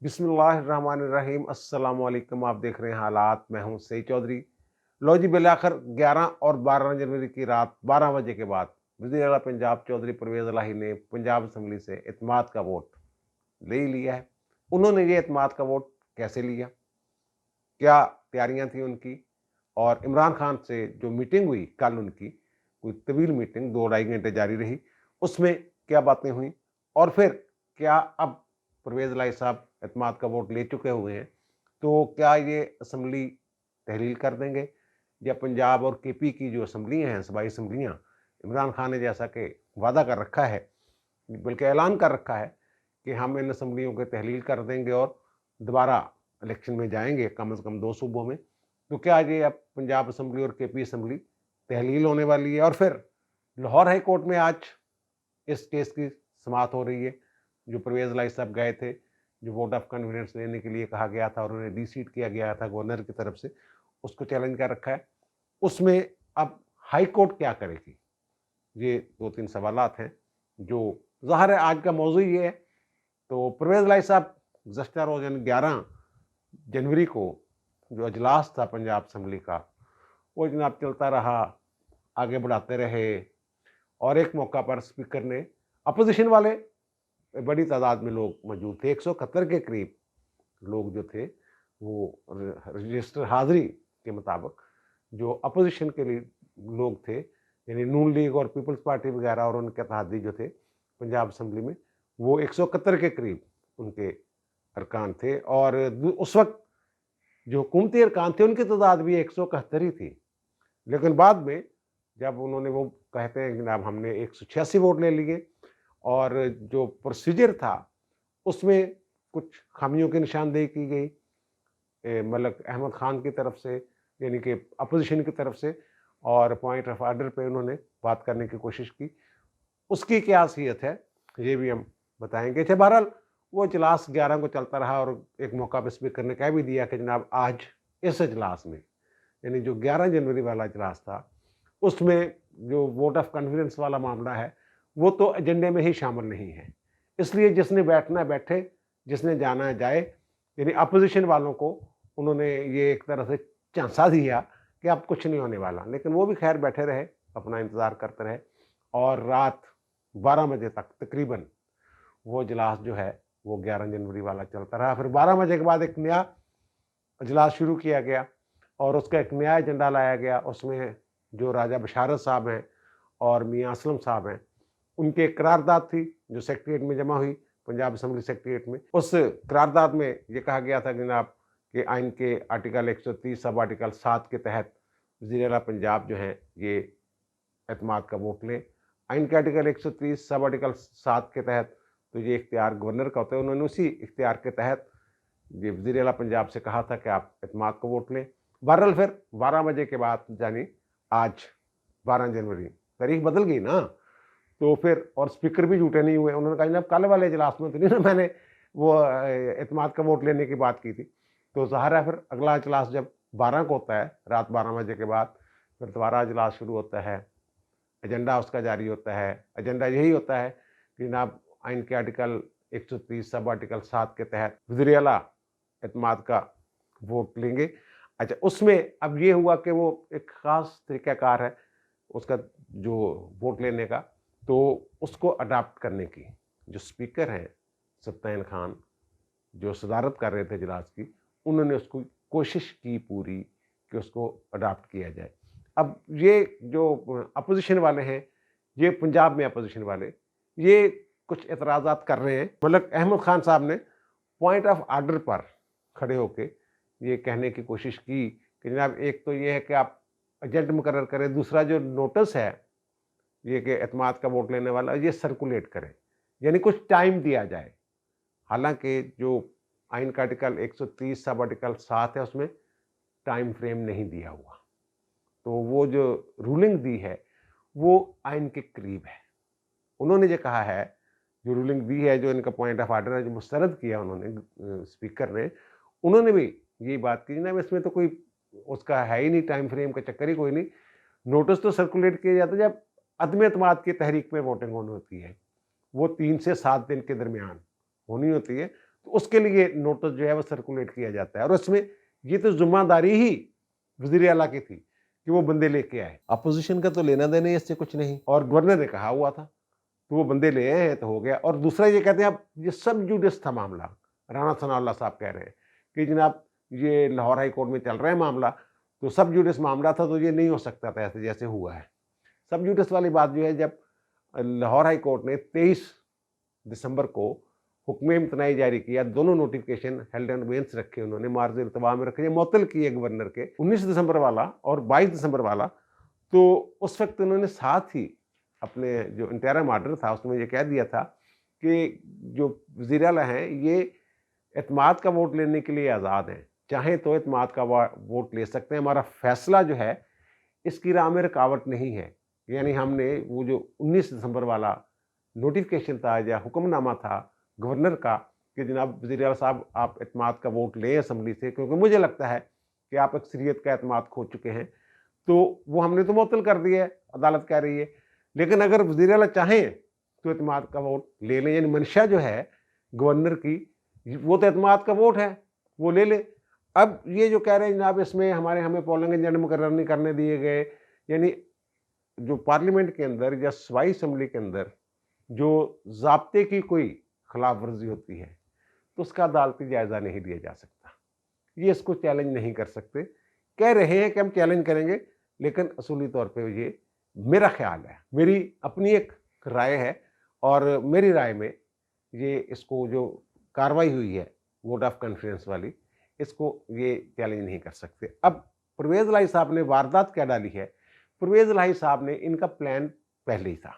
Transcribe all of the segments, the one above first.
बिस्मिल्लाहिर्रहमानिर्रहीम। अस्सलाम वालेकुम। आप देख रहे हैं हालात। मैं हूं सईद चौधरी। लो जी, बिलाखिर 11 और 12 जनवरी की रात 12 बजे के बाद वज़ीर आला पंजाब चौधरी परवेज़ इलाही ने पंजाब असम्बली से एतमाद का वोट ले ही लिया है। उन्होंने ये एतमाद का वोट कैसे लिया, क्या तैयारियां थी उनकी, और इमरान खान से जो मीटिंग हुई कल उनकी, कोई तवील मीटिंग 2-2.5 घंटे जारी रही, उसमें क्या बातें हुई, और फिर क्या अब परवेज़ इलाही साहब एतमाद का वोट ले चुके हुए हैं, तो क्या ये असम्बली तहलील कर देंगे, या पंजाब और केपी की जो असम्बलियाँ हैं, सूबाई असम्बलियाँ, इमरान खान ने जैसा कि वादा कर रखा है, बल्कि ऐलान कर रखा है कि हम इन असम्बलियों को तहलील कर देंगे और दोबारा इलेक्शन में जाएंगे कम से कम 2 सूबों में, तो क्या ये अब पंजाब असम्बली और केपी असम्बली तहलील होने वाली है। और फिर लाहौर हाई कोर्ट में आज इस केस की समाअत हो रही है। जो परवेज़ इलाही साहब गए थे, जो वोट ऑफ कॉन्फिडेंस लेने के लिए कहा गया था और उन्हें डी-सीट किया गया था गवर्नर की तरफ से, उसको चैलेंज कर रखा है। उसमें अब हाई कोर्ट क्या करेगी, ये 2-3 सवालात हैं जो ज़ाहिर है आज का मौज़ू ये है। तो परवेज़ इलाही साहब गुज़श्ता रोज़ यानी 11 जनवरी को जो अजलास था पंजाब असम्बली का, वो जनाब चलता रहा, आगे बढ़ाते रहे, और एक मौका पर स्पीकर ने अपोजिशन वाले बड़ी तादाद में लोग मौजूद थे, 171 के करीब लोग जो थे वो रजिस्टर हाज़िरी के मुताबिक जो अपोजिशन के लिए लोग थे, यानी नून लीग और पीपल्स पार्टी वगैरह और उनके इत्तेहादी जो थे पंजाब असम्बली में, वो 171 के करीब उनके अरकान थे। और उस वक्त जो हुकूमती अरकान थे उनकी तादाद भी 171 ही थी। लेकिन बाद में जब उन्होंने वो कहते हैं जनाब हमने 186 वोट ले लिए, और जो प्रोसीजर था उसमें कुछ खामियों की निशानदेही की गई मलक अहमद खान की तरफ से, यानी कि अपोजिशन की तरफ से, और पॉइंट ऑफ आर्डर पे उन्होंने बात करने की कोशिश की। उसकी क्या हैसियत है ये भी हम बताएंगे। अच्छा, बहरहाल वो इजलास 11 को चलता रहा, और एक मौका पर स्पीकर ने कह भी दिया कि जनाब आज इस इजलास में, यानी जो 11 जनवरी वाला इजलास था, उसमें जो वोट ऑफ कॉन्फिडेंस वाला मामला है वो तो एजेंडे में ही शामिल नहीं है। इसलिए जिसने बैठना है बैठे, जिसने जाना है जाए। यानी अपोजिशन वालों को उन्होंने ये एक तरह से झांसा दिया कि अब कुछ नहीं होने वाला, लेकिन वो भी खैर बैठे रहे, अपना इंतज़ार करते रहे, और रात 12 बजे तक तकरीबन वो इजलास जो है वो 11 जनवरी वाला चलता रहा। फिर 12 बजे के बाद एक नया इजलास शुरू किया गया और उसका एक नया एजेंडा लाया गया। उसमें जो राजा बशारत साहब हैं और मियाँ असलम साहब हैं, उनकी एक करारदाद थी जो सेक्रेटेरिएट में जमा हुई, पंजाब असम्बली सेक्रेटेरिएट में। उस करारदाद में ये कहा गया था जनाब कि आइन के आर्टिकल 130 सब आर्टिकल 7 के तहत वज़ीर आला पंजाब जो हैं ये एतमाद का वोट लें। आइन के आर्टिकल 130 सब आर्टिकल 7 के तहत तो ये इख्तियार गवर्नर का होता है। उन्होंने उसी इख्तियार के तहत ये वज़ीर आला पंजाब से कहा था कि आप एतमाद को वोट लें। बहरहाल फिर 12 बजे के बाद, यानी आज 12 जनवरी, तारीख बदल गई ना, तो फिर और स्पीकर भी झूठे नहीं हुए। उन्होंने कहा जनाब कल वाले इजलास में तो नहीं ना मैंने वो एतमाद का वोट लेने की बात की थी। तो ज़ाहिर है फिर अगला इजलास जब 12 को होता है, रात 12 बजे के बाद, फिर दोबारा इजलास शुरू होता है, एजेंडा उसका जारी होता है। एजेंडा यही होता है कि जनाब आइन के आर्टिकल 130 सब आर्टिकल 7 के तहत वज़ीर आला एतमाद का वोट लेंगे। अच्छा, उसमें अब ये हुआ कि वो एक ख़ास तरीक़ाकार है उसका जो वोट लेने का, तो उसको अडॉप्ट करने की जो स्पीकर हैं सत्तायन खान, जो सदारत कर रहे थे इजलास की, उन्होंने उसको कोशिश की पूरी कि उसको अडॉप्ट किया जाए। अब ये जो अपोजिशन वाले हैं, ये पंजाब में अपोजिशन वाले, ये कुछ एतराज़ात कर रहे हैं। मलक अहमद खान साहब ने पॉइंट ऑफ आर्डर पर खड़े होके ये कहने की कोशिश की कि जनाब एक तो ये है कि आप एजेंट मुकर्रर करें, दूसरा जो नोटिस है ये कि एतमाद का वोट लेने वाला ये सर्कुलेट करें, यानी कुछ टाइम दिया जाए। हालांकि जो आइन का आर्टिकल 130 सब आर्टिकल 7 है उसमें टाइम फ्रेम नहीं दिया हुआ, तो वो जो रूलिंग दी है वो आइन के करीब है। उन्होंने जो कहा है, जो रूलिंग दी है, जो इनका पॉइंट ऑफ आर्डर है, जो मुस्तरद किया उन्होंने स्पीकर ने, उन्होंने भी यही बात की जनाब इसमें तो कोई उसका है ही नहीं, टाइम फ्रेम का चक्कर ही कोई नहीं। नोटिस तो सर्कुलेट किया जाता है जब अदम एतमाद की तहरीक में वोटिंग होनी होती है, वो 3 से 7 दिन के दरमियान होनी होती है, تو اس کے لیے نوٹس جو ہے وہ سرکولیٹ کیا جاتا ہے، اور اس میں یہ تو ذمہ داری ہی وزیر اعلیٰ کی تھی کہ وہ بندے لے کے آئے، اپوزیشن کا تو لینا دینا اس سے کچھ نہیں، اور گورنر نے کہا ہوا تھا تو وہ بندے لے آئے ہیں تو ہو گیا۔ اور دوسرا یہ کہتے ہیں اب یہ سب جوڈس تھا معاملہ، رانا ثناء اللہ صاحب کہہ رہے ہیں کہ جناب یہ لاہور ہائی کورٹ میں چل رہا ہے معاملہ، تو سب جوڈس معاملہ تھا تو یہ نہیں ہو سکتا تھا ایسے جیسے ہوا ہے۔ سب جوڈس والی بات جو ہے، جب لاہور ہائی کورٹ نے 23 دسمبر کو حکم امتناعی جاری کیا، دونوں نوٹیفکیشن ہیلڈ اینڈ وینس رکھے، انہوں نے معرض ارتباع میں رکھے، معطل کیے گورنر کے 19 دسمبر والا اور 22 دسمبر والا، تو اس وقت انہوں نے ساتھ ہی اپنے جو انٹرم آرڈر تھا اس میں یہ کہہ دیا تھا کہ جو وزیر اعلیٰ ہیں یہ اعتماد کا ووٹ لینے کے لیے آزاد ہیں، چاہیں تو اعتماد کا ووٹ لے سکتے ہیں، ہمارا فیصلہ جو ہے اس کی راہ میں رکاوٹ نہیں ہے۔ یعنی ہم نے وہ جو 19 دسمبر والا نوٹیفکیشن تھا یا حکم نامہ تھا گورنر کا کہ جناب وزیر اعلیٰ صاحب آپ اعتماد کا ووٹ لیں اسمبلی سے، کیونکہ مجھے لگتا ہے کہ آپ اکثریت کا اعتماد کھو چکے ہیں، تو وہ ہم نے تو معطل کر دیا ہے، عدالت کہہ رہی ہے۔ لیکن اگر وزیر اعلیٰ چاہیں تو اعتماد کا ووٹ لے لیں، یعنی منشا جو ہے گورنر کی وہ تو اعتماد کا ووٹ ہے، وہ لے لے۔ اب یہ جو کہہ رہے ہیں جناب اس میں ہمیں پولنگ ایجنٹ مقرر نہیں کرنے دیے گئے، یعنی جو پارلیمنٹ کے اندر یا صوبائی اسمبلی کے اندر جو ضابطے کی کوئی خلاف ورزی ہوتی ہے تو اس کا عدالتی جائزہ نہیں لیا جا سکتا، یہ اس کو چیلنج نہیں کر سکتے۔ کہہ رہے ہیں کہ ہم چیلنج کریں گے، لیکن اصولی طور پہ یہ میرا خیال ہے، میری اپنی ایک رائے ہے، اور میری رائے میں یہ اس کو جو کاروائی ہوئی ہے ووٹ آف کانفیڈنس والی، اس کو یہ چیلنج نہیں کر سکتے۔ اب پرویز الہی صاحب نے واردات کیا ڈالی ہے؟ پرویز الہی صاحب نے ان کا پلان پہلے ہی تھا،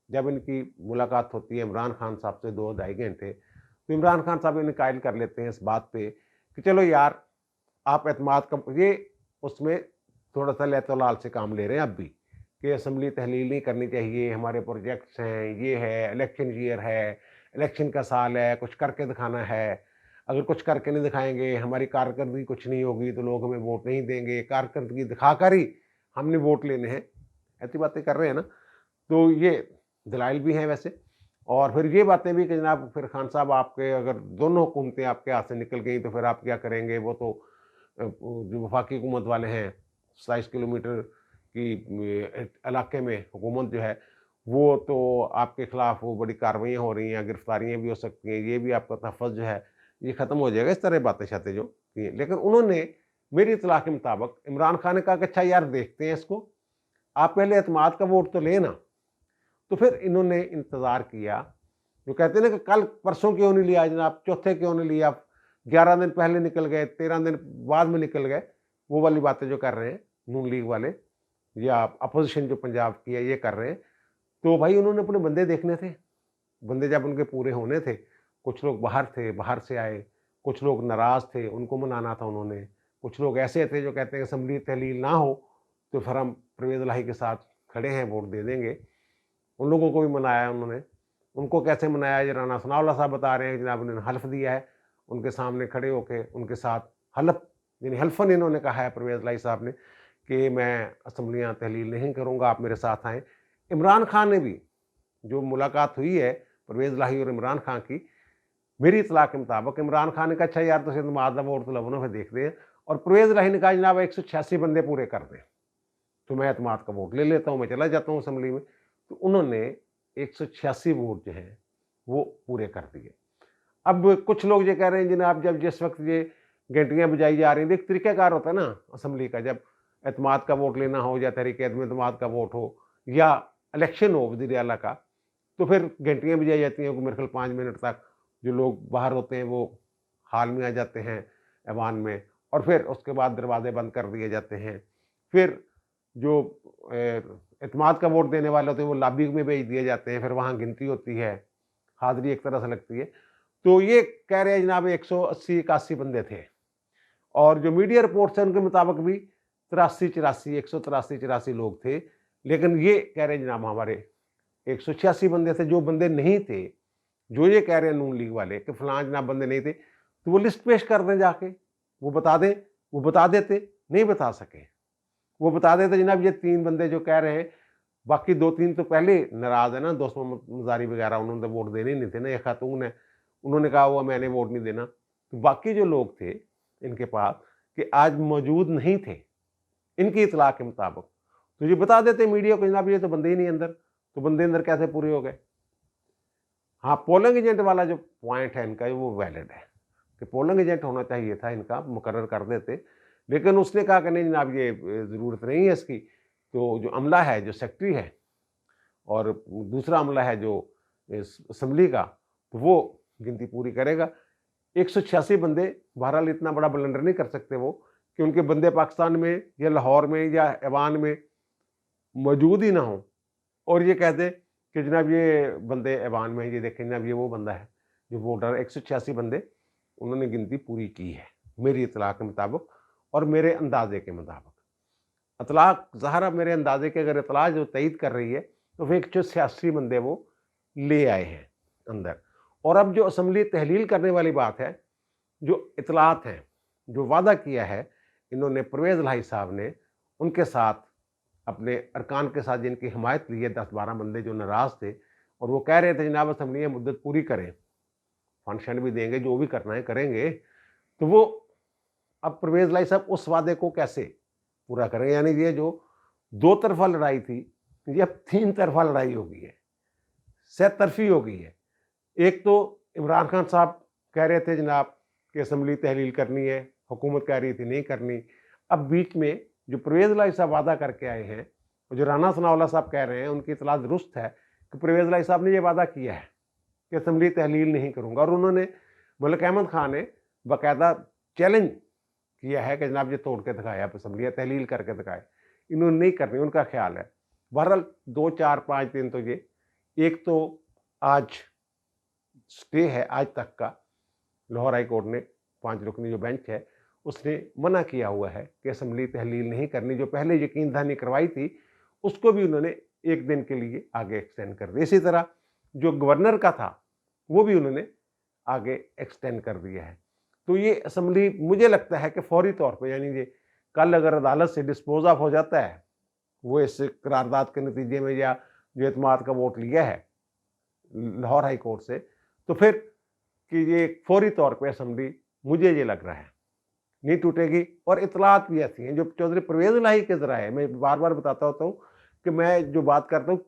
جب ان کی ملاقات ہوتی ہے عمران خان صاحب سے 2-2.5 گھنٹے، تو عمران خان صاحب انہیں قائل کر لیتے ہیں اس بات پہ کہ چلو یار آپ اعتماد کا، یہ اس میں تھوڑا سا لیت و لال سے کام لے رہے ہیں اب بھی کہ اسمبلی تحلیل نہیں کرنی چاہیے، ہمارے پروجیکٹس ہیں، یہ ہے، الیکشن ایئر ہے، الیکشن کا سال ہے، کچھ کر کے دکھانا ہے، اگر کچھ کر کے نہیں دکھائیں گے ہماری کارکردگی کچھ نہیں ہوگی تو لوگ ہمیں ووٹ نہیں دیں گے، کارکردگی دکھا کر ہی ہم نے ووٹ لینے ہیں، ایسی باتیں کر رہے ہیں نا۔ تو یہ دلائل بھی ہیں ویسے، اور پھر یہ باتیں بھی کہ جناب پھر خان صاحب آپ کے اگر دونوں حکومتیں آپ کے ہاتھ سے نکل گئیں تو پھر آپ کیا کریں گے، وہ تو جو وفاقی حکومت والے ہیں 27 کلومیٹر کی علاقے میں حکومت جو ہے وہ تو آپ کے خلاف وہ بڑی کارروائیاں ہو رہی ہیں، گرفتاریاں بھی ہو سکتی ہیں، یہ بھی آپ کا تحفظ جو ہے یہ ختم ہو جائے گا، اس طرح باتیں شاتیں جو کی ہیں۔ لیکن انہوں نے میری اطلاع کے مطابق عمران خان نے کہا کہ اچھا یار دیکھتے ہیں اس کو، آپ پہلے اعتماد کا ووٹ تو لیں نا۔ تو پھر انہوں نے انتظار کیا، جو کہتے ہیں نا کہ کل پرسوں کیوں نہیں لیا جناب، چوتھے کیوں نہیں لیا، 11 دن پہلے نکل گئے، 13 دن بعد میں نکل گئے، وہ والی باتیں جو کر رہے ہیں نون لیگ والے یا اپوزیشن جو پنجاب کی ہے یہ کر رہے ہیں۔ تو بھائی انہوں نے اپنے بندے دیکھنے تھے، بندے جب ان کے پورے ہونے تھے، کچھ لوگ باہر تھے، باہر سے آئے، کچھ لوگ ناراض تھے، ان کو منانا تھا انہوں نے، کچھ لوگ ایسے تھے جو کہتے ہیں کہ اسمبلی تحلیل نہ ہو تو پھر ہم پرویز الہی کے ساتھ کھڑے ہیں، ووٹ دے دیں گے، ان لوگوں کو بھی منایا انہوں نے۔ ان کو کیسے منایا، یہ رانا ثناء اللہ صاحب بتا رہے ہیں کہ جناب انہوں نے حلف دیا ہے، ان کے سامنے کھڑے ہو کے ان کے ساتھ حلف، یعنی حلفاً انہوں نے کہا ہے پرویز الہی صاحب نے کہ میں اسمبلیاں تحلیل نہیں کروں گا، آپ میرے ساتھ آئیں۔ عمران خان نے بھی جو ملاقات ہوئی ہے پرویز الہی اور عمران خان کی، میری اطلاع کے مطابق عمران خان نے کہا اچھا یار تو اعتماد کا ووٹ تو لبنوں پہ دیکھتے ہیں، اور پرویز الہی نے کہا جناب 186 بندے پورے کر دیں تو میں اعتماد کا ووٹ لے لیتا ہوں، میں چلا جاتا ہوں اسمبلی میں۔ تو انہوں نے 186 ووٹ جو ہیں وہ پورے کر دیے۔ اب کچھ لوگ یہ کہہ رہے ہیں جناب جب جس وقت یہ گھنٹیاں بجائی جا رہی ہیں، ایک طریقہ کار ہوتا ہے نا اسمبلی کا، جب اعتماد کا ووٹ لینا ہو یا تحریک عدم اعتماد کا ووٹ ہو یا الیکشن ہو وزیر اعلیٰ کا، تو پھر گھنٹیاں بجائی جاتی ہیں، میرے خیال 5 منٹ تک جو لوگ باہر ہوتے ہیں وہ ہال میں آ جاتے ہیں ایوان میں، اور پھر اس کے بعد دروازے بند کر دیے جاتے ہیں، پھر جو اعتماد کا ووٹ دینے والے ہوتے ہیں وہ لابی میں بھیج دیے جاتے ہیں، پھر وہاں گنتی ہوتی ہے، حاضری ایک طرح سے لگتی ہے۔ تو یہ کہہ رہے ہیں جناب 180-81 بندے تھے، اور جو میڈیا رپورٹس ہیں ان کے مطابق بھی 183-84 لوگ تھے، لیکن یہ کہہ رہے ہیں جناب ہمارے 186 بندے تھے۔ جو بندے نہیں تھے، جو یہ کہہ رہے ہیں نون لیگ والے کہ فلاں جناب بندے نہیں تھے، تو وہ لسٹ پیش کر دیں جا کے، وہ بتا دیں، وہ بتا دیتے، نہیں بتا سکے، وہ بتا دیتے جناب یہ 3 بندے جو کہہ رہے ہیں، باقی 2-3 تو پہلے ناراض ہے نا، دوست محمد مزاری وغیرہ، انہوں نے ووٹ دینے نہیں تھے نا، یہ خاتون ہے उन्होंने कहा हुआ मैंने वोट नहीं देना, तो बाकी जो लोग थे इनके पास कि आज मौजूद नहीं थे इनकी इतला के मुताबिक, तो ये बता देते मीडिया को जनाब ये तो बंदे ही नहीं अंदर, तो बंदे अंदर कैसे पूरे हो गए। हाँ, पोलिंग एजेंट वाला जो पॉइंट है इनका वो वैलिड है कि पोलिंग एजेंट होना चाहिए था इनका, मुकर्रर कर देते, लेकिन उसने कहा कि नहीं जनाब ये ज़रूरत नहीं है इसकी। तो जो अमला है, जो सेक्रेटरी है और दूसरा अमला है जो असम्बली का, तो वो गिनती पूरी करेगा। 186 बंदे बहरहाल इतना बड़ा ब्लंडर नहीं कर सकते वो कि उनके बंदे पाकिस्तान में या लाहौर में या ऐवान में मौजूद ही ना हो और ये कह दे कि जनाब ये बंदे ऐवान में, ये देखें जनाब ये वो बंदा है जो वोटर। 186 बंदे उन्होंने गिनती पूरी की है मेरी इतला के मुताबिक और मेरे अंदाजे के मुताबिक। इतला ज़ाहिर मेरे अंदाजे के अगर इतला जो तईद कर रही है तो फिर 186 बंदे वो ले आए हैं अंदर। और अब जो असम्बली तहलील करने वाली बात है, जो इतलात हैं, जो वादा किया है इन्होंने परवेज़ इलाही साहब ने उनके साथ, अपने अरकान के साथ जिनकी हिमायत ली है, 10-12 बंदे जो नाराज़ थे और वो कह रहे थे जनाब असम्बली मुद्दत पूरी करें, फंक्शन भी देंगे, जो भी करना है करेंगे, तो वो अब परवेज़ इलाही साहब उस वादे को कैसे पूरा करेंगे। यानी ये जो दो तरफा लड़ाई थी ये अब 3 तरफा लड़ाई हो गई है, सहतरफी हो गई है। एक तो इमरान खान साहब कह रहे थे जनाब कि असम्बली तहलील करनी है, हुकूमत कह रही थी नहीं करनी। अब बीच में जो परवेज़ इलाही साहब वादा करके आए हैं और जो राना सनाउल्लाह साहब कह रहे हैं, उनकी इतला दुरुस्त है कि परवेज़ इलाही साहब ने ये वादा किया है कि असम्बली तहलील नहीं करूँगा। और उन्होंने मलिक अहमद खान ने बाकायदा चैलेंज किया है कि जनाब ये तोड़ के दिखाए, आप असम्बलियाँ तहलील करके दिखाए। इन्होंने नहीं करनी, उनका ख्याल है। बहरहाल 2, 4, 5 दिन तो ये, एक तो आज स्टे है आज तक का, लाहौर हाई कोर्ट ने 5 रुकनी जो बेंच है उसने मना किया हुआ है कि असम्बली तहलील नहीं करनी। जो पहले यकीन दहानी करवाई थी उसको भी उन्होंने 1 दिन के लिए आगे एक्सटेंड कर दिया। इसी तरह जो गवर्नर का था वो भी उन्होंने आगे एक्सटेंड कर दिया है। तो ये असम्बली मुझे लगता है कि फौरी तौर पर, यानी ये कल अगर अदालत से डिस्पोज ऑफ हो जाता है वो इस करारदाद के नतीजे में, या जो एतमाद का वोट लिया है लाहौर हाई कोर्ट से, तो फिर कि ये फौरी तौर पे असम्बली, मुझे ये लग रहा है, नहीं टूटेगी। और इतलात भी ऐसी हैं जो चौधरी परवेज़ इलाही के ज़राए, मैं बार बार बताता होता हूँ कि मैं जो बात करता हूँ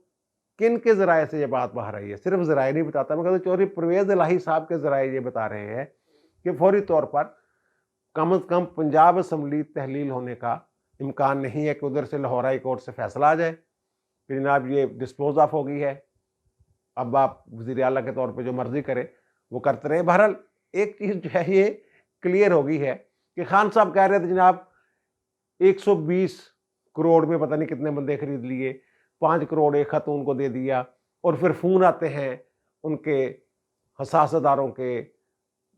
किन के ज़राए से ये बात बाहर आई है, सिर्फ ज़राए नहीं बताता, मैं कहता हूँ चौधरी परवेज़ इलाही साहब के ज़राए ये बता रहे हैं कि फौरी तौर पर कम से कम पंजाब असम्बली तहलील होने का इम्कान नहीं है कि उधर से लाहौर हाई कोर्ट से फैसला आ जाए कि जनाब ये डिस्पोज ऑफ हो गई है, अब आप वज़ीर आला के तौर पे जो मर्जी करें वो करते रहे। बहरहाल एक चीज़ जो है ये क्लियर हो गई है कि खान साहब कह रहे थे जनाब 120 करोड़ में पता नहीं कितने बंदे खरीद लिए, 5 करोड़ एक खत उनको दे दिया, और फिर फ़ोन आते हैं उनके हसासदारों के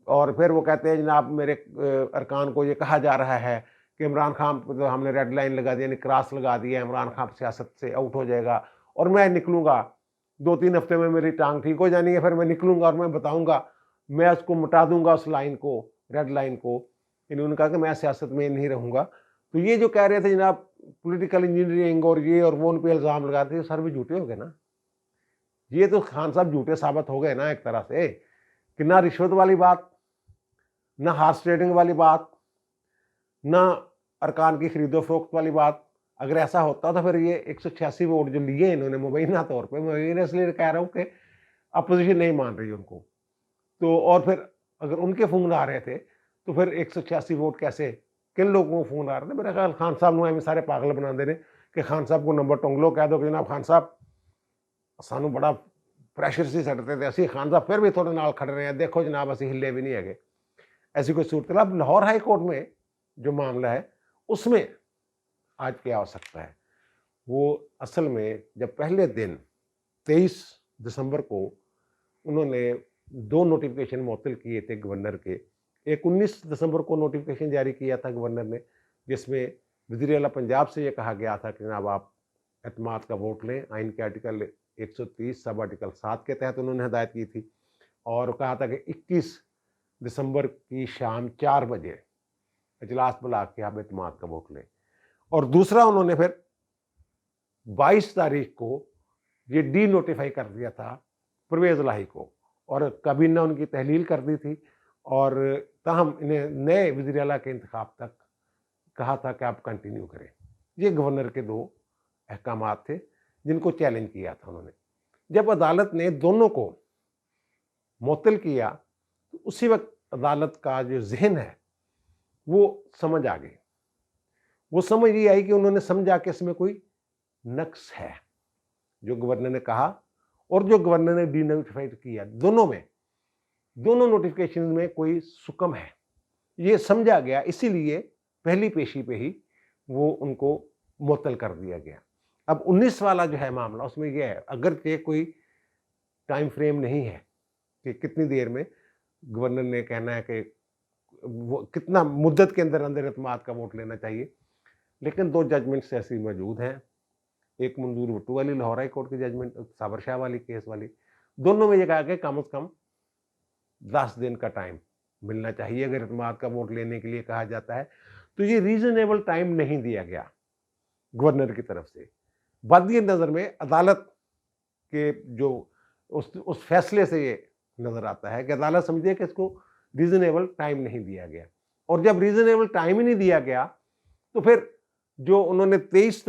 और फिर वो कहते हैं जनाब मेरे अरकान को ये कहा जा रहा है कि इमरान खान को तो हमने रेड लाइन लगा दी, यानी क्रॉस लगा दिया, इमरान खान सियासत से आउट हो जाएगा और मैं निकलूँगा, 2-3 हफ्ते में मेरी टांग ठीक हो जानी है, फिर मैं निकलूँगा और मैं बताऊँगा, मैं उसको मिटा दूँगा उस लाइन को, रेड लाइन को। इन्होंने कहा कि मैं सियासत में नहीं रहूँगा। तो ये जो कह रहे थे जनाब पॉलिटिकल इंजीनियरिंग और ये और वो उन पर इल्ज़ाम लगाते थे, सर भी झूठे हो गए ना। ये तो खान साहब झूठे साबित हो गए ना एक तरह से, कि ना रिश्वत वाली बात, ना हार्स ट्रेडिंग वाली बात, ना अरकान की खरीदो फरोख्त वाली बात। अगर ऐसा होता तो फिर ये 186 वोट जो लिए इन्होंने मुबैना तौर पे, मैं इसलिए कह रहा हूँ कि अपोजिशन नहीं मान रही उनको, तो और फिर अगर उनके फ़ोन आ रहे थे तो फिर 186 वोट कैसे, किन लोगों को फ़ोन आ रहे थे। मेरा ख्याल खान साहब ने सारे पागल बना दे रहे कि खान साहब को नंबर टोंग लो, कह दो कि जनाब खान साहब सानू बड़ा प्रेशर से सटते थे, असी खान साहब फिर भी थोड़े नाल खड़े रहे हैं, देखो जनाब असी हिले भी नहीं है। ऐसी कोई सूरत। अब लाहौर हाई कोर्ट में जो मामला है उसमें आज क्या हो सकता है, वो असल में जब पहले दिन 23 दिसंबर को उन्होंने 2 नोटिफिकेशन मुअत्तल किए थे गवर्नर के। एक 19 दिसंबर को नोटिफिकेशन जारी किया था गवर्नर ने, जिसमें वज़ीर आला पंजाब से ये कहा गया था कि जनाब आप एतमाद का वोट लें। आइन के आर्टिकल 130 सब आर्टिकल 7 के तहत उन्होंने हदायत की थी और कहा था कि 21 दिसंबर की शाम 4 बजे इजलास बुला के आप एतमाद का वोट लें। और दूसरा उन्होंने फिर 22 तारीख को ये डी नोटिफाई कर दिया था परवेज़ इलाही को, اور کابینہ उनकी तहलील कर दी थी और ताहम इन्हें नए वज़ीर आला के इंतखाब तक कहा था कि आप कंटिन्यू करें। ये गवर्नर के 2 अहकामात थे जिनको चैलेंज किया था उन्होंने। जब अदालत ने दोनों को मुअत्तल किया तो उसी वक्त अदालत का जो ज़हन है वो समझ आ गई। वो समझ ये आई कि उन्होंने समझा कि इसमें कोई नक्स है जो गवर्नर ने कहा और जो गवर्नर ने डीनोटिफाइड किया, दोनों नोटिफिकेशन में कोई सुकम है, ये समझा गया। इसीलिए पहली पेशी पे ही वो उनको मुअत्तल कर दिया गया। अब 19 वाला जो है मामला, उसमें यह है अगरचे कोई टाइम फ्रेम नहीं है कि कितनी देर में गवर्नर ने कहना है कि वो कितना मुद्दत के अंदर अंदर एतमाद का वोट लेना चाहिए, लेकिन 2 जजमेंट्स ऐसी मौजूद हैं। एक मंजूर भुट्टो वाली लाहौर हाई कोर्ट की जजमेंट, साबर शाह वाली केस वाली, दोनों में ये कहा कि कम से कम 10 दिन का टाइम मिलना चाहिए अगर एतमाद का वोट लेने के लिए कहा जाता है। तो ये रीजनेबल टाइम नहीं दिया गया गवर्नर की तरफ से। बदी नज़र में अदालत के जो उस फैसले से ये नज़र आता है कि अदालत समझे कि इसको रीजनेबल टाइम नहीं दिया गया, और जब रीजनेबल टाइम ही नहीं दिया गया तो फिर जो उन्होंने 22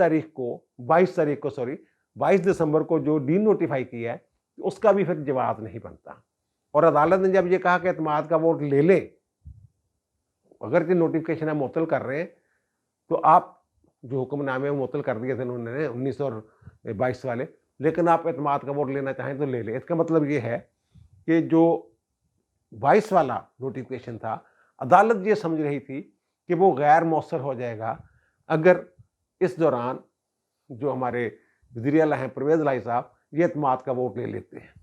दिसंबर को जो डी नोटिफाई किया है उसका भी फिर जवाब नहीं बनता। और अदालत ने जब ये कहा कि एतमाद का वोट ले लें, अगर जो नोटिफिकेशन है मुअत्तल कर रहे हैं तो आप जो हुक्मनामे मुअत्तल कर दिए थे उन्होंने 19 और 22 वाले, लेकिन आप एतमाद का वोट लेना चाहें तो ले लें। इसका मतलब ये है कि जो 22 वाला नोटिफिकेशन था, अदालत ये समझ रही थी कि वो गैर मौसर हो जाएगा अगर इस दौरान जो हमारे वज़ीर आला हैं परवेज़ इलाही साहब ये एतमाद का वोट ले लेते हैं।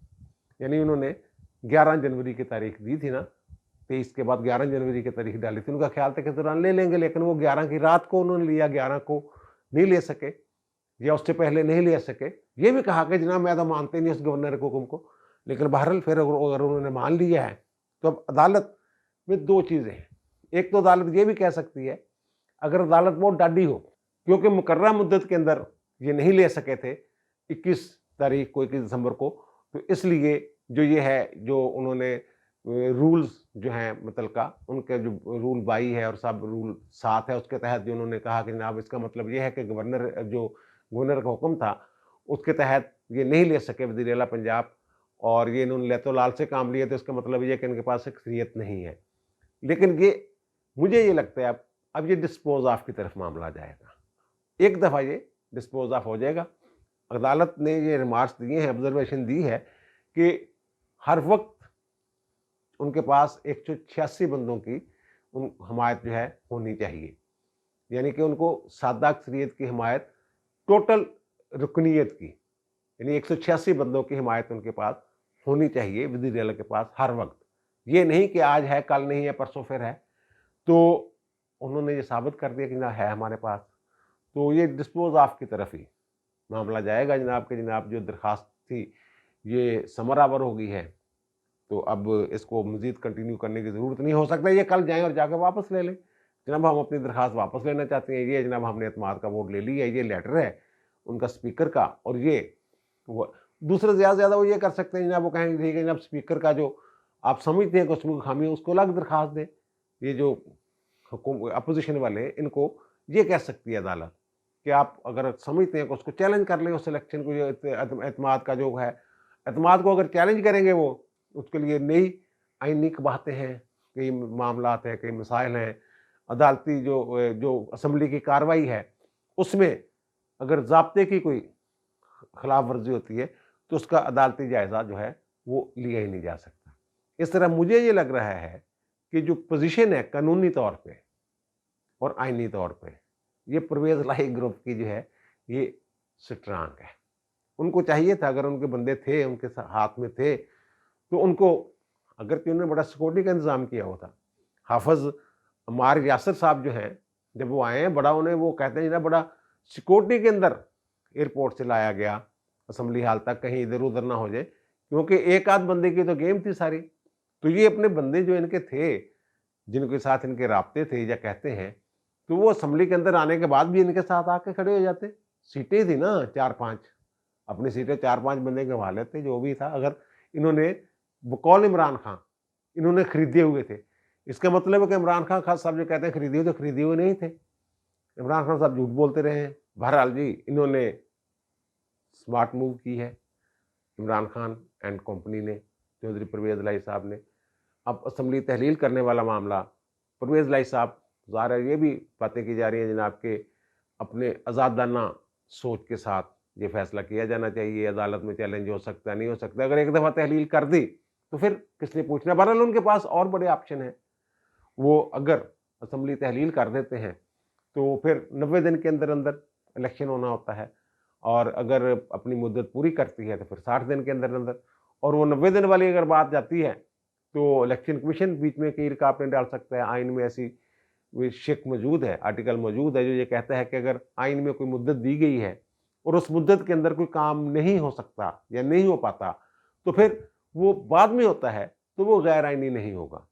यानी उन्होंने 11 जनवरी की तारीख दी थी ना, 23 के बाद 11 जनवरी की तारीख डाली थी। उनका ख्याल था कि इस दौरान ले लेंगे, लेकिन वो 11 की रात को उन्होंने लिया, 11 को नहीं ले सके या उससे पहले नहीं ले सके। ये भी कहा कि जनाब मैं तो मानते नहीं इस गवर्नर के हुक्म को, लेकिन बहरहाल फिर अगर उन्होंने मान लिया है तो अब अदालत में 2 चीज़ें हैं। एक तो अदालत ये भी कह सकती है, अगर अदालत बहुत डाढ़ी हो, क्योंकि मुकर्ररा मुद्दत के अंदर ये नहीं ले सके थे 21 तारीख को, 21 दिसंबर को, तो इसलिए जो ये है जो उन्होंने रूल्स जो हैं मुतलका उनके जो रूल 22 है और सब रूल 7 है उसके तहत जो उन्होंने कहा कि जनाब इसका मतलब ये है कि गवर्नर का हुक्म था उसके तहत ये नहीं ले सके वज़ीर आला पंजाब, और ये इन्होंने लैतो-लाल से काम लिया, तो इसका मतलब ये है कि इनके पास शख्सियत नहीं है। लेकिन ये मुझे ये लगता है अब ये डिस्पोज ऑफ की तरफ मामला जाएगा। एक दफ़ा ये डिस्पोज ऑफ हो जाएगा। अदालत ने ये रिमार्क्स दिए हैं, ऑब्जर्वेशन दी है कि हर वक्त उनके पास 186 बंदों की हमायत जो है होनी चाहिए, यानी कि उनको सादा अक्सरियत की हमायत, टोटल रुकनीत की, यानी 186 बंदों की हिमायत उनके पास होनी चाहिए वज़ीर आला के पास हर वक्त। ये नहीं कि आज है कल नहीं है परसों फिर है। तो उन्होंने ये साबित कर दिया कि ना है हमारे पास, तो ये डिस्पोज ऑफ की तरफ ही मामला जाएगा जनाब के जनाब जो दरख्वास्त थी ये समरावर हो गई है, तो अब इसको मज़ीद कंटिन्यू करने की ज़रूरत नहीं। हो सकता है ये कल जाएँ और जाकर वापस ले लें, जनाब हम अपनी दरख्वास्त वापस लेना चाहते हैं, ये जनाब हमने एतमाद का वोट ले लिया, ये लेटर है उनका स्पीकर का, और ये वो दूसरे ज़्यादा से ज़्यादा वो ये कर सकते हैं जनाब, वो कहेंगे ठीक है जनाब स्पीकर का जो आप समझते हैं कि उसमें खामी है उसको अलग दरख्वास्त दें। ये जो अपोजिशन वाले इनको ये कह सकती है अदालत कि आप अगर समझते हैं कि उसको चैलेंज कर लें उस इलेक्शन को, जो एतमाद का जो है, एतमाद को अगर चैलेंज करेंगे वो उसके लिए नई आइनी बातें हैं, कई मामलात हैं, कई मसाइल हैं, अदालती जो असम्बली की कार्रवाई है उसमें अगर ज़ाब्ते की कोई खिलाफ वर्जी होती है तो उसका अदालती जायज़ा जो है वो लिया ही नहीं जा सकता। इस तरह मुझे ये लग रहा है कि जो पोजीशन है कानूनी तौर पे और आइनी तौर पे, ये परवेज़ इलाही ग्रुप की जो है ये स्ट्रांग है। उनको चाहिए था, अगर उनके बंदे थे उनके हाथ में थे तो उनको, अगर कि उन्होंने बड़ा सिक्योरिटी का इंतज़ाम किया होता। हाफिज़ अम्मार यासिर साहब जो हैं जब वो आए हैं, बड़ा उन्हें वो कहते हैं ना बड़ा सिक्योरिटी के अंदर एयरपोर्ट से लाया गया असम्बली हाल तक, कहीं इधर उधर ना हो जाए, क्योंकि एक आध बंदे की तो गेम थी सारी। तो ये अपने बंदे जो इनके थे जिनके साथ इनके राब्ते थे या कहते हैं, तो वो असम्बली के अंदर आने के बाद भी इनके साथ आके खड़े हो जाते। सीटें थी ना 4-5, अपनी सीटें 4-5 बंदे गंवा लेते जो भी था। अगर इन्होंने बकौल इमरान खान इन्होंने खरीदे हुए थे। इसका मतलब है कि इमरान खान साहब जो कहते हैं खरीदे हुए, तो खरीदे हुए नहीं थे। इमरान खान साहब झूठ बोलते रहे हैं। बहरहाल जी, इन्होंने स्मार्ट मूव की है इमरान खान एंड कंपनी ने, चौधरी परवेज़ इलाही साहब ने। अब असेंबली तहलील करने वाला मामला, परवेज़ इलाही साहब, ज़ाहिर है ये भी बातें की जा रही हैं जनाब के अपने आज़ादाना सोच के साथ ये फैसला किया जाना चाहिए, अदालत में चैलेंज हो सकता है, नहीं हो सकता। अगर एक दफ़ा तहलील कर दी तो फिर किसने पूछना। बहरहाल उनके पास और बड़े ऑप्शन हैं। वो अगर असेंबली तहलील कर देते हैं तो फिर 90 दिन के अंदर अंदर इलेक्शन होना होता है, और अगर अपनी मुद्दत पूरी करती है तो फिर 60 दिन के अंदर अंदर। और वो 90 दिन वाली अगर बात जाती है तो इलेक्शन कमीशन बीच में कई रुकावटें डाल सकता है। आइन में ऐसी शेक मौजूद है, आर्टिकल मौजूद है जो ये कहता है कि अगर आइन में कोई मुद्दत दी गई है और उस मुद्दत के अंदर कोई काम नहीं हो सकता या नहीं हो पाता, तो फिर वो बाद में होता है तो वो गैर आइनी नहीं होगा।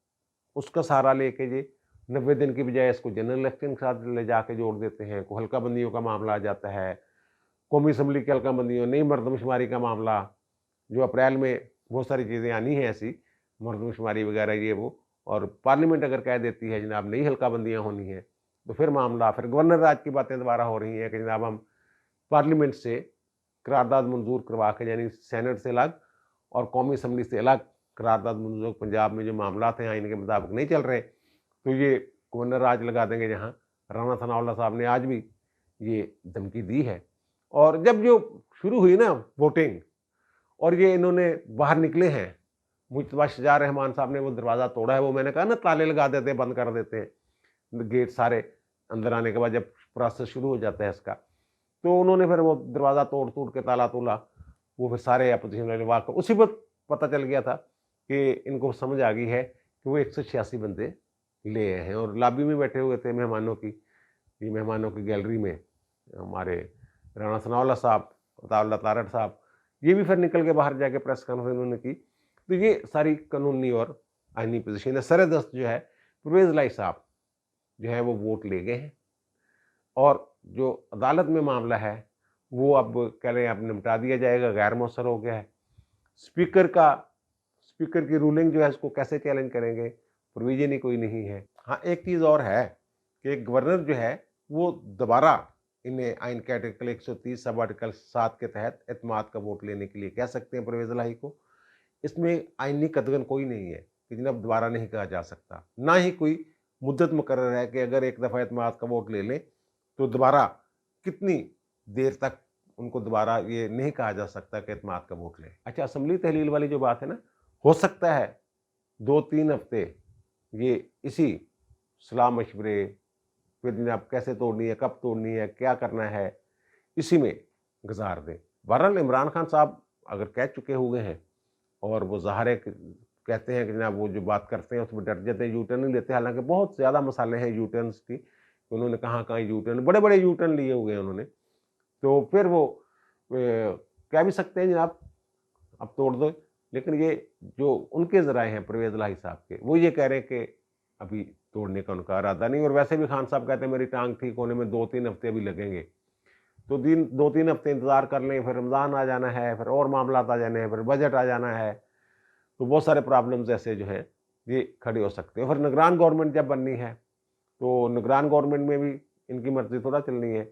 उसका सहारा लेके ये 90 दिन की बजाय इसको जनरल इलेक्शन के साथ ले जाके जोड़ देते हैं। कोई हल्का बंदियों का मामला आ जाता है, कौमी असम्बली की हल्का बंदियों, नई मर्दमशुमारी का मामला, जो अप्रैल में बहुत सारी चीज़ें आनी हैं ऐसी, मर्दमशुमारी वगैरह ये वो, और पार्लियामेंट अगर कह देती है जनाब नई हल्का बंदियाँ होनी हैं, तो फिर मामला, फिर गवर्नर राज की बातें दोबारा हो रही हैं कि जनाब हम पार्लियामेंट से करारदाद मंजूर करवा के, यानी सेनेट से अलग और कौमी असम्बली से अलग करारदाद मंजूर, पंजाब में जो मामला हैं आइन के मुताबिक नहीं चल रहे, तो ये गवर्नर राज लगा देंगे। जहाँ राणा सनाउल्लाह साहब ने आज भी ये धमकी दी है। और जब जो शुरू हुई ना वोटिंग और ये इन्होंने बाहर निकले हैं, मुज्तबा शजा रहमान साहब ने वो दरवाज़ा तोड़ा है, वो मैंने कहा ना ताले लगा देते हैं, बंद कर देते हैं गेट सारे अंदर आने के बाद जब प्रोसेस शुरू हो जाता है इसका, तो उन्होंने फिर वो दरवाज़ा तोड़ के ताला तोला, वो फिर सारे अपोजिशन वाले वाक उसी वक्त पता चल गया था कि इनको समझ आ गई है कि वो 186 बंदे ले आए हैं। और लॉबी में बैठे हुए थे मेहमानों की गैलरी में हमारे राणा सनाउल्लाह साहब, अताउल्लाह तारड़ साहब, ये भी फिर निकल के बाहर जाके प्रेस कॉन्फ्रेंस उन्होंने की। तो ये सारी कानूनी और आइनी पोजीशन है। सरदस्त जो है परवेज़ इलाही साहब जो है वो वोट ले गए हैं, और जो अदालत में मामला है वो अब कह रहे हैं अब निपटा दिया जाएगा, गैर मौसर हो गया है। स्पीकर की रूलिंग जो है इसको कैसे चैलेंज करेंगे, प्रोविजन ही कोई नहीं है। हाँ, एक चीज़ और है कि गवर्नर जो है वो दोबारा इन्हें आइन के आर्टिकल 130 सब आर्टिकल 7 के तहत एतमाद का वोट लेने के लिए कह सकते हैं परवेज़ इलाही को। इसमें आइनी कदगन कोई नहीं है कि जनाब दोबारा नहीं कहा जा सकता, ना ही कोई मुद्दत मुकर्रर है कि अगर एक दफ़ा एतमाद का वोट ले लें तो दोबारा कितनी देर तक उनको दोबारा ये नहीं कहा जा सकता कि एतमाद का वोट लें। अच्छा, असेंबली तहलील वाली जो बात है ना, हो सकता है 2-3 हफ्ते ये इसी सलाह मशवरे, फिर जनाब कैसे तोड़नी है, कब तोड़नी है, क्या करना है, इसी में गुजार दें। बहरहाल इमरान खान साहब अगर कह चुके हुए हैं और वो ज़ाहिर है कि कहते हैं कि जनाब वो जो बात करते हैं उसमें डट जाते हैं, यू टर्न नहीं लेते, हालांकि बहुत ज़्यादा मसाले हैं यू टर्न्स की, उन्होंने कहाँ यू टर्न, बड़े बड़े यू टर्न लिए हुए हैं उन्होंने। तो फिर वो कह भी सकते हैं जनाब अब तोड़ दो, लेकिन ये जो उनके ज़राए हैं परवेज़ इलाही साहब के, वो ये कह रहे हैं कि अभी तोड़ने का उनका इरादा नहीं। और वैसे भी खान साहब कहते हैं मेरी टांग ठीक होने में 2-3 हफ्ते अभी लगेंगे, तो 2-3 हफ्ते इंतज़ार कर लें, फिर रमज़ान आ जाना है, फिर और मामलात आ जाने हैं, फिर बजट आ जाना है, तो बहुत सारे प्रॉब्लम्स ऐसे जो हैं ये खड़े हो सकते हैं। फिर निगरान गवर्नमेंट जब बननी है तो निगरान गवर्नमेंट में भी इनकी मर्जी थोड़ा चलनी है।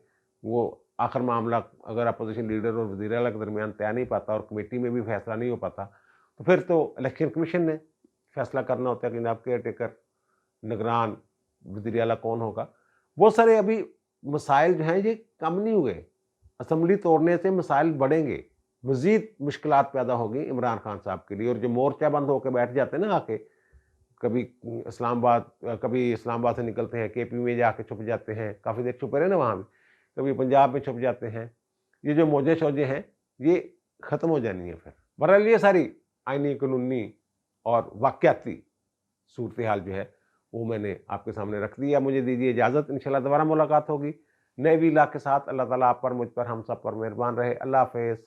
वो आखिर मामला अगर अपोजिशन लीडर और वज़ीर आला के दरमियान तय नहीं पाता और कमेटी में भी फैसला नहीं हो पाता, तो फिर तो इलेक्शन कमीशन ने फैसला करना होता है कि जनाब केयर टेकर, निगरान, वज़ीर आला कौन होगा। बहुत सारे अभी मसाइल जो हैं ये कम नहीं हुए, असेंबली तोड़ने से मसाइल बढ़ेंगे, मज़ीद मुश्किलात पैदा होगी इमरान खान साहब के लिए। और जो मोर्चा बंद होकर बैठ जाते हैं ना आके, कभी इस्लामाबाद से निकलते हैं, केपी में जाके छुप जाते हैं, काफ़ी देर छुपे रहे ना वहाँ भी, कभी पंजाब में छुप जाते हैं, ये जो मौजे शौजे हैं ये ख़त्म हो जानी है फिर। बहरहाल ये सारी आइनी, कानूनी और वाक़याती सूरत हाल जो है वो मैंने आपके सामने रख दिया। मुझे दीजिए इजाज़त, इंशाल्लाह दोबारा मुलाकात होगी नए वीला के साथ। अल्लाह ताला आप पर, मुझ पर, हम सब पर मेहरबान रहे। अल्लाह हाफ़िज़।